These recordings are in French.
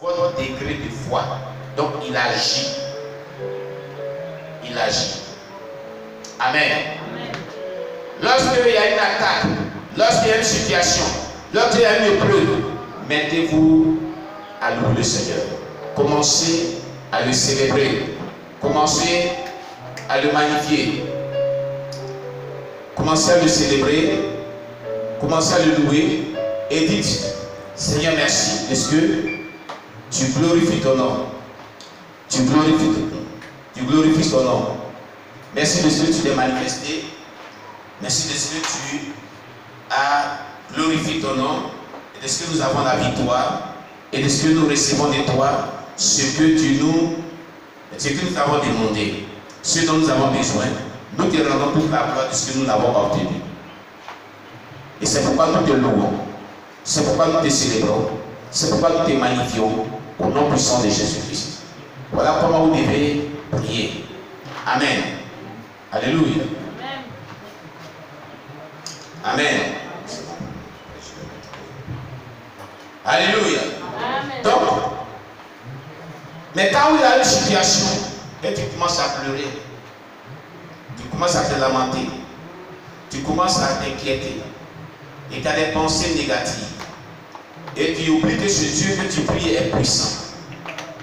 votre degré de foi. Donc il agit. Il agit. Amen. Amen. Lorsqu'il y a une attaque, lorsqu'il y a une situation, lorsqu'il y a une épreuve, mettez-vous à louer le Seigneur. Commencez à le célébrer. Commencez à le magnifier. Commencez à le célébrer. Commencez à le louer. Et dites, Seigneur, merci. Est-ce que tu glorifies ton nom? Tu glorifies ton nom. Merci de ce que tu t'es manifesté. Merci de ce que tu as glorifié ton nom. Et de ce que nous avons la victoire. Et de ce que nous recevons de toi. Ce que nous avons demandé. Ce dont nous avons besoin. Nous te rendons toute la gloire de ce que nous avons obtenu. Et c'est pourquoi nous te louons. C'est pourquoi nous te célébrons. C'est pourquoi nous te magnifions. Au nom puissant de Jésus-Christ. Voilà comment vous devez prier. Amen. Alléluia. Amen. Alléluia. Amen. Donc, mais quand il y a une situation et tu commences à pleurer, tu commences à te lamenter, tu commences à t'inquiéter et tu as des pensées négatives et tu oublies que ce Dieu que tu pries est puissant.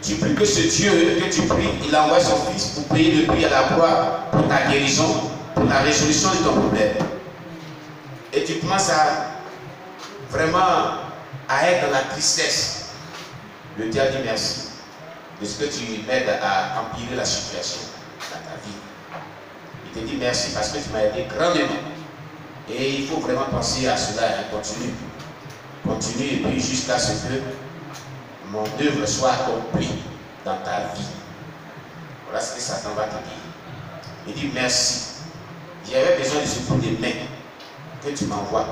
Tu pries que ce Dieu que tu pries, il envoie son Fils pour payer le prix à la croix pour ta guérison, pour la résolution de ton problème. Et tu commences à vraiment à être dans la tristesse. Le Dieu a dit merci de ce que tu m'aides à empirer la situation dans ta vie. Il te dit merci parce que tu m'as aidé grandement. Et il faut vraiment penser à cela. Continue. Continue et puis jusqu'à ce que mon œuvre soit accomplie dans ta vie. Voilà ce que Satan va te dire. Il dit merci. J'avais besoin de ce coup de main que tu m'envoies.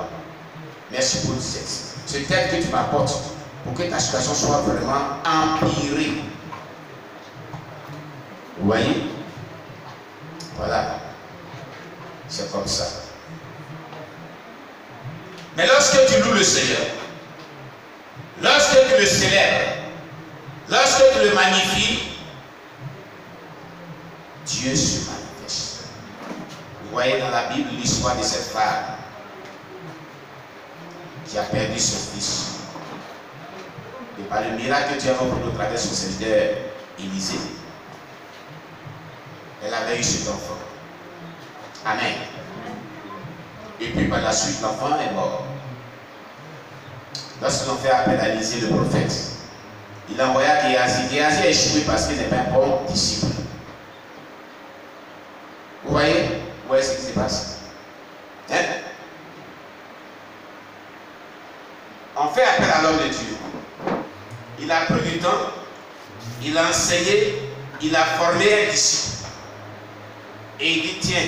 Merci pour cette aide que tu m'apportes pour que ta situation soit vraiment empirée. Vous voyez? Voilà. C'est comme ça. Mais lorsque tu loues le Seigneur, lorsque tu le célèbres, lorsque tu le magnifies, Dieu se manifeste. Vous voyez dans la Bible l'histoire de cette femme qui a perdu son fils. Et par le miracle que Dieu a fait au travers de son serviteur Élisée, elle avait eu cet enfant. Amen. Et puis par la suite, l'enfant est mort. Lorsqu'ils ont fait appel à Élisée, le prophète, il a envoyé à Géasi. Géasi a échoué parce qu'il n'est pas un bon disciple. Vous voyez ce qui se passe? Hein? On fait appel à l'homme de Dieu. Il a pris du temps, il a enseigné, il a formé un disciple. Et il dit, tiens,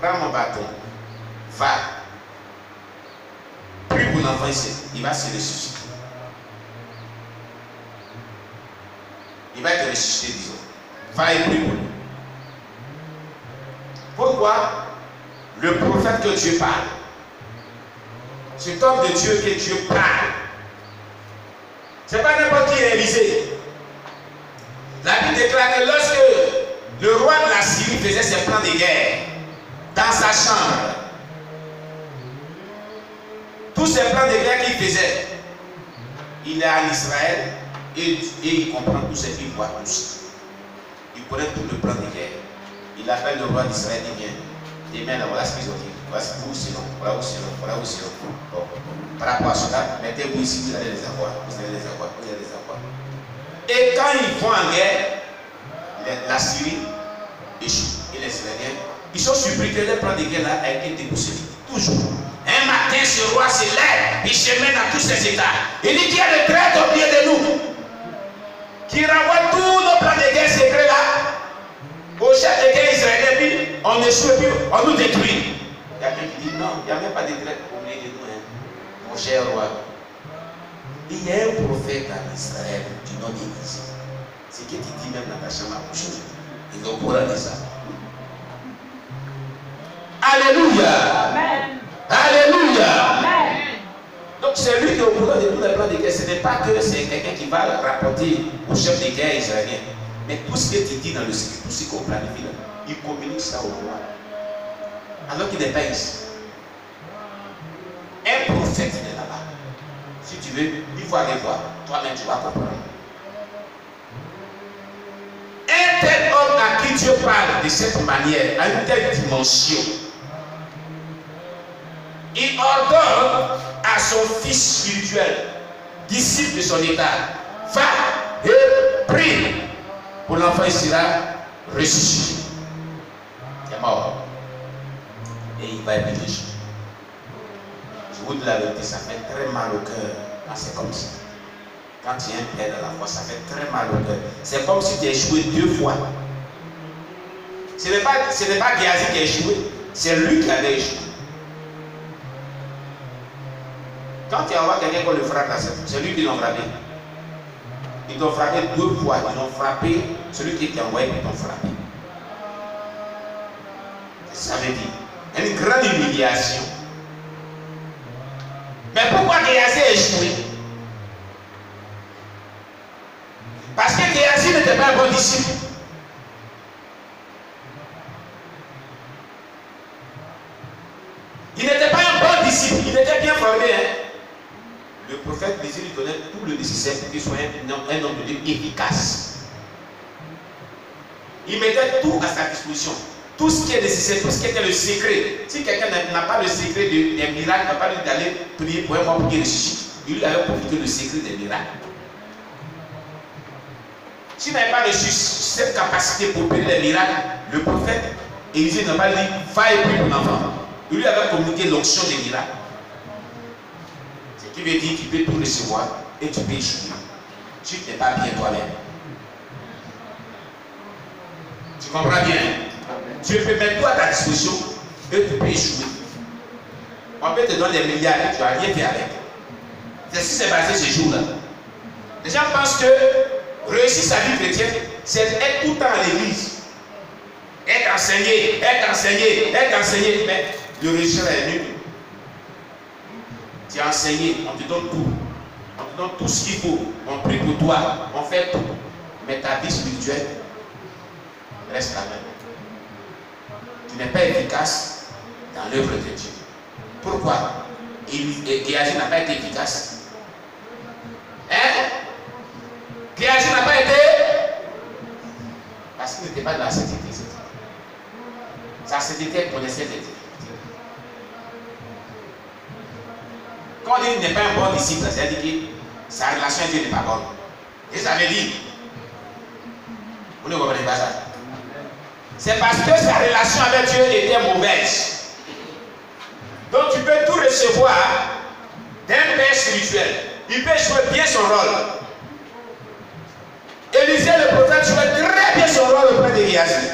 prends mon bâton, va. Prie pour l'enfant ici, il va se ressusciter. Il va être ressuscité, disons. Va et prie pour lui. Pourquoi? Le prophète que Dieu parle. Cet homme de Dieu que Dieu parle. Ce n'est pas n'importe qui est Élisée. La Bible déclare que lorsque le roi de la Syrie faisait ses plans de guerre dans sa chambre, tous ces plans de guerre qu'il faisait, il est en Israël et il comprend tout ce qu'il voit tous. Il connaît tout le plan de guerre. Il appelle le roi d'Israël et dit viens. Demain, voilà ce qu'ils ont dit. Voici vous, sinon, voilà où sinon, voilà où sinon. Bon. Par rapport à cela, mettez-vous ici, vous allez les avoir. Vous allez les avoir, vous allez les avoir. Et quand ils vont en guerre, la Syrie échoue. Et les Israéliens, ils sont surpris que le plan de guerre là a été dépossédé. Toujours. Un matin, ce roi se lève, il se met dans tous ses états. Il dit qu'il y a des traîtres au milieu de nous, qui renvoient tous nos plans de guerre secrets là au chef de guerre israélien, puis on échoue, puis on nous détruit. Il y a quelqu'un qui dit non, il n'y a même pas de traîtres au milieu de nous, hein, mon cher roi. Il y a un prophète en Israël du nom d'Élisée. C'est ce que tu dis même dans ta chambre à coucher. Il est au courant de ça. Alléluia. Amen. Alléluia. Amen. Donc c'est lui qui est au courant de tous les plans de guerre. Ce n'est pas que c'est quelqu'un qui va rapporter au chef de guerre israélien. Mais tout ce que tu dis dans le secret, tout ce qu'on planifie, il communique ça au roi. Alors qu'il n'est pas ici. Un prophète est là-bas. Si tu veux, il faut aller voir. Toi-même, tu vas comprendre. Un tel homme à qui Dieu parle de cette manière, à une telle dimension, il ordonne à son fils spirituel, disciple de son état, va et prie pour l'enfant, il sera ressuscité. Il est mort. Et il va être privilégié. Je vous dis la vérité, ça fait très mal au cœur quand c'est comme ça. Quand tu es un père de la foi, ça fait très mal au cœur. C'est comme si tu as échoué 2 fois. Ce n'est pas Géasi qui a échoué, c'est lui qui avait échoué. Quand tu envoies quelqu'un qu'on le frappe, c'est lui qui l'a frappé. Ils t'ont frappé 2 fois. Ils ont frappé celui qui t'a envoyé, ils t'ont frappé. Ça veut dire une grande humiliation. Mais pourquoi Géasi a échoué? Parce que Géasi n'était pas un bon disciple. Il n'était pas un bon disciple. Il était bien formé. Le prophète désire lui donner tout le nécessaire pour qu'il soit un homme de Dieu efficace. Il mettait tout à sa disposition. Tout ce qui est nécessaire, tout ce qui était le secret. Si quelqu'un n'a pas le secret des miracles, n'a pas lui d'aller prier pour un mois pour qu'il ressuscite, il lui avait profité le secret des miracles. S'il n'avait pas reçu cette capacité pour opérer les miracles, le prophète Élisée n'a pas dit va et prie pour l'enfant. Il lui avait communiqué l'onction des miracles. Ce qui veut dire que tu peux tout recevoir et tu peux échouer. Tu n'es pas bien toi-même. Tu comprends bien? Tu peux mettre tout à ta disposition et tu peux échouer. On peut te donner des milliards et tu n'as rien fait avec. C'est ce qui s'est passé ce jour-là. Les gens pensent que réussir sa vie chrétienne, c'est être tout le temps à l'église. Être enseigné, être enseigné, être enseigné. Mais le réussir est nul. Tu es enseigné, on te donne tout. On te donne tout ce qu'il faut. On prie pour toi, on fait tout. Mais ta vie spirituelle reste la même. Tu n'es pas efficace dans l'œuvre de Dieu. Pourquoi? Géasi n'a pas été efficace. Hein? Géasi n'a pas été parce qu'il n'était pas dans la sainteté. Sa sainteté connaissait des difficultés. Quand on dit qu'il n'est pas un bon disciple, c'est-à-dire que sa relation avec Dieu n'est pas bonne. Et ça veut dire, vous ne comprenez pas ça? C'est parce que sa relation avec Dieu était mauvaise. Donc tu peux tout recevoir d'un père spirituel. Il peut jouer bien son rôle. Élisée le prophète jouait très bien son rôle auprès de Géasi.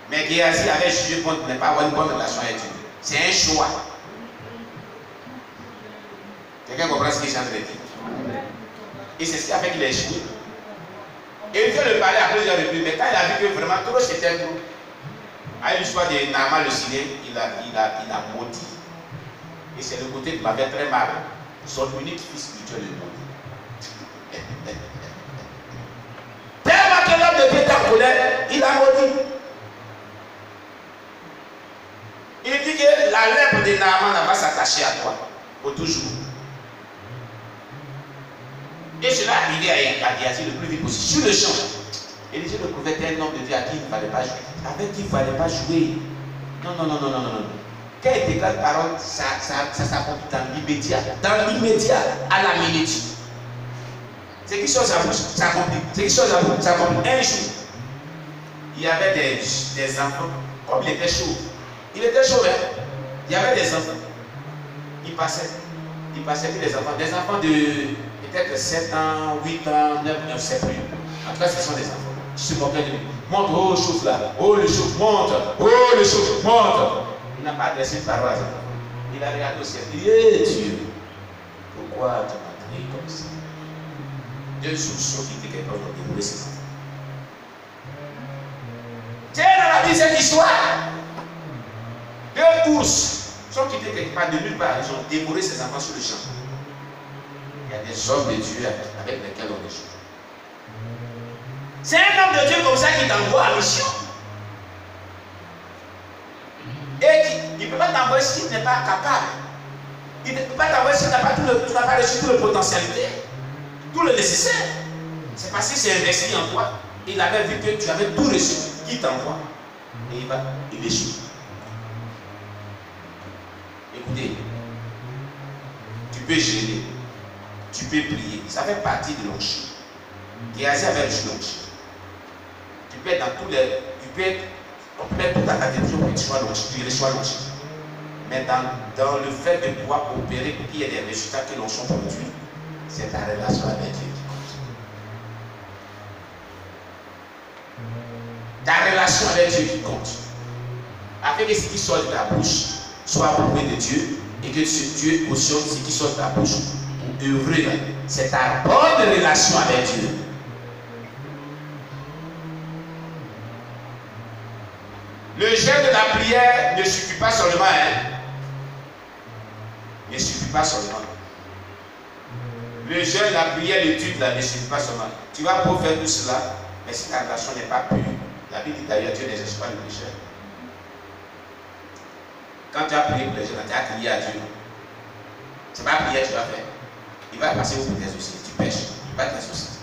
Mais Géasi avait jugé contre ne pas avoir une bonne relation avec Dieu. C'est un choix. Quelqu'un comprend ce que j'ai en train de dire? Et c'est ce qui a fait qu'il a échoué. Élisée le parlait à plusieurs reprises, mais quand il a vu que vraiment trop c'était trop, à l'histoire de Naaman le Syrienne, il a maudit. Et c'est le côté qui m'avait très mal. Son unique fils spirituel le maudit. Tellement que l'homme de Dieu était en colère, il a maudit. Il dit que la lèpre de Naaman va s'attacher à toi, pour toujours. Et cela arrivait à Géasi le plus vite possible, sur le champ. Élisée le prophète était un homme de Dieu à qui il ne fallait pas jouer. Avec qui il ne fallait pas jouer. Non. Quand il déclare la parole, ça s'accomplit dans l'immédiat. Dans l'immédiat, à la minute. C'est quelque chose à vous, ça accomplit. C'est quelque chose à vous, ça accomplit. Un jour, il y avait des enfants, comme il était chaud. Il était chaud, hein? Il y avait des enfants. Il passait que des enfants de peut-être 7 ans, 8 ans, 9, 7 ans. En tout cas, ce sont des enfants. Tu se moquais de lui. Monte, oh, chauffe là. Oh, le chauffe, monte. Oh, le chauffe, monte. Il n'a pas adressé une parole à ça. Il a regardé au ciel. Il dit, hey, Dieu, pourquoi tu m'as créé comme ça? 2 solutions qui étaient capables de dérouler ces enfants. Tiens, dans la vie, cette histoire, 2 ours sont quitté quelque part de nulle part. Ils ont dévoré ses enfants sur le champ. Il y a des hommes de Dieu avec lesquels on échoue. C'est un homme de Dieu comme ça qui t'envoie en mission. Et il ne peut pas t'envoyer s'il n'est pas capable. Il ne peut pas t'envoyer si tu n'as pas reçu toute la potentialité, tout le nécessaire. C'est parce qu'il s'est investi en toi. Il avait vu que tu avais tout reçu. Il t'envoie. Et il échoue. Écoutez, tu peux gêner, tu peux prier. Ça fait partie de l'onction. Géasi avait reçu l'onction. Tu peux être dans tous les. Tu peux être. On peut mettre toute ta catégorie pour que tu reçois l'onction. Mais dans le fait de pouvoir opérer pour qu'il y ait des résultats que l'onction produit, c'est ta relation avec Dieu qui compte. Ta relation avec Dieu qui compte. Afin que ce qui sort de ta bouche soit approuvé de Dieu et que Dieu cautionne ce qui sort de ta bouche pour œuvrer. C'est ta bonne relation avec Dieu. Le jeûne de la prière ne suffit pas seulement. Ne suffit pas seulement. Le jeûne, la prière, l'étude là, ne suffit pas seulement. Tu vas pour faire tout cela, mais si ta relation n'est pas pure, la Bible dit d'ailleurs, Dieu n'exerce pas le péché. Quand tu as prié pour les jeunes, tu as crié à Dieu. Ce n'est pas prière que tu vas faire. Il va passer au tes aussi. Tu pêches, il va t'associer.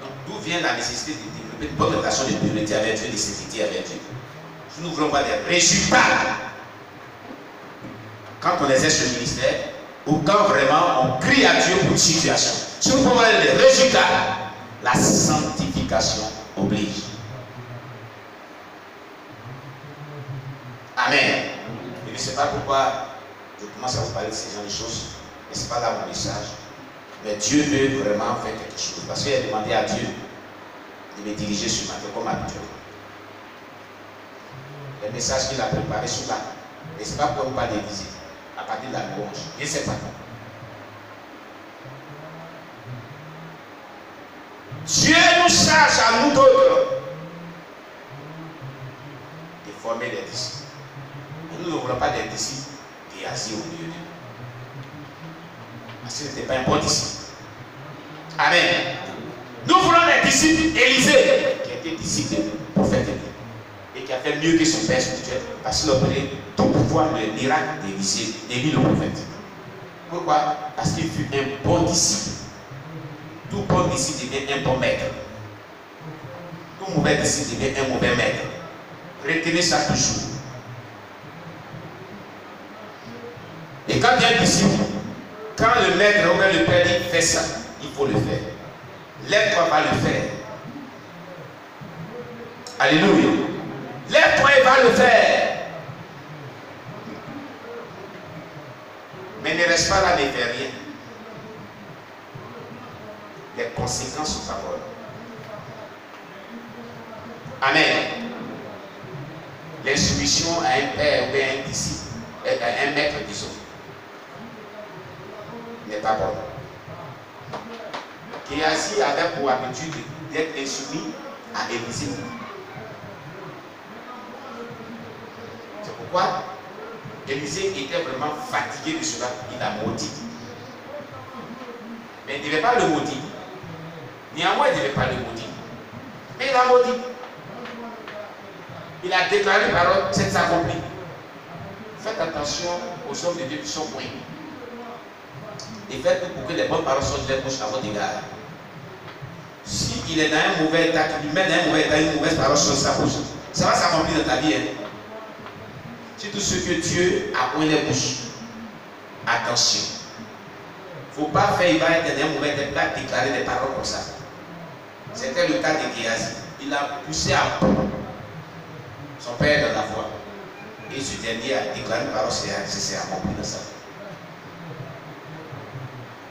Donc, d'où vient la nécessité de développer une bonne relation de priorité avec Dieu, de sécurité avec Dieu. Si nous voulons voir des résultats, quand on exerce le ministère, ou quand vraiment on crie à Dieu pour une situation, si nous voulons voir les résultats, la sanctification oblige. Amen. Je ne sais pas pourquoi je commence à vous parler de ces genre de choses, mais ce n'est pas là mon message. Mais Dieu veut vraiment faire quelque chose. Parce qu'il a demandé à Dieu de me diriger sur ma terre comme habituellement. Les messages qu'il a préparés sont là. Mais ce n'est pas pour nous parler d'église. À partir de la louange. Je ne sais pas. Dieu nous charge à nous d'autres de former les disciples. Nous ne voulons pas des disciples Géasi au milieu d'eux. Parce que ce n'était pas un bon disciple. Amen. Nous voulons des disciples Élisée, qui était disciple du prophète et qui a fait mieux que son père spirituel, parce qu'il a donné tout pouvoir, le miracle d'Élisée, Élie le prophète. Pourquoi? Parce qu'il fut un bon disciple. Tout bon disciple devient un bon maître. Tout mauvais disciple devient un mauvais maître. Retenez ça toujours. Et quand il y a un disciple, quand le maître ou le père dit fais ça, il faut le faire. Lève-toi, va le faire. Alléluia. Lève-toi et va le faire. Mais ne reste pas là, ne fais rien. Les conséquences sont favorables. Amen. L'insoumission à un père ou à un disciple, à un maître, disons, n'est pas bon. Géasi avait pour habitude d'être insoumis à Élisée. C'est pourquoi Élisée était vraiment fatigué de cela. Il a maudit. Mais il ne devait pas le maudire. Néanmoins, il ne devait pas le maudire. Mais il a maudit. Il a déclaré une parole, c'est accompli. Faites attention aux hommes de Dieu qui sont points. Et faites tout pour que les bonnes paroles sortent de leur bouche à votre égard. S'il est dans un mauvais état, qu'il lui met dans un mauvais état, une mauvaise parole sur sa bouche, ça va s'accomplir dans ta vie. Hein? C'est tout ce que Dieu a ouvert les bouches. Attention. Il ne faut pas faire, il va être dans un mauvais état, il va déclarer des paroles comme ça. C'était le cas de Géasi. Il a poussé à son père dans la foi. Et ce dernier a déclaré une parole, c'est accompli dans sa vie.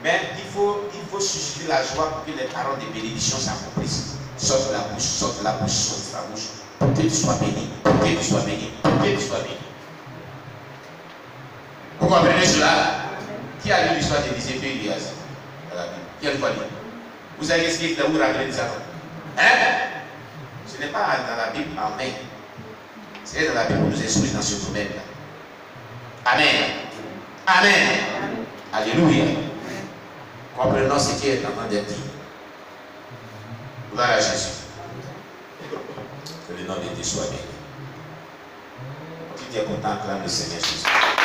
Mais il faut susciter la joie pour que les paroles de bénédiction s'accomplissent. Sorte de la bouche, sorte de la bouche, sorte de la bouche. Pour que tu sois béni, pour que tu sois béni, pour que tu sois béni. Vous comprenez cela? Qui a lu l'histoire d'Élisée et Géasi dans la Bible? Qui a lu? Vous savez ce qu'il est là où rappeler des attentes? Hein? Ce n'est pas dans la Bible en main. C'est dans la Bible où nous instruisons dans ce domaine-là. Amen. Amen. Alléluia. Comprenons ce qui est en train d'être dit. Gloire à Jésus. Que le nom de Dieu soit béni. Tu es content, acclame le Seigneur Jésus.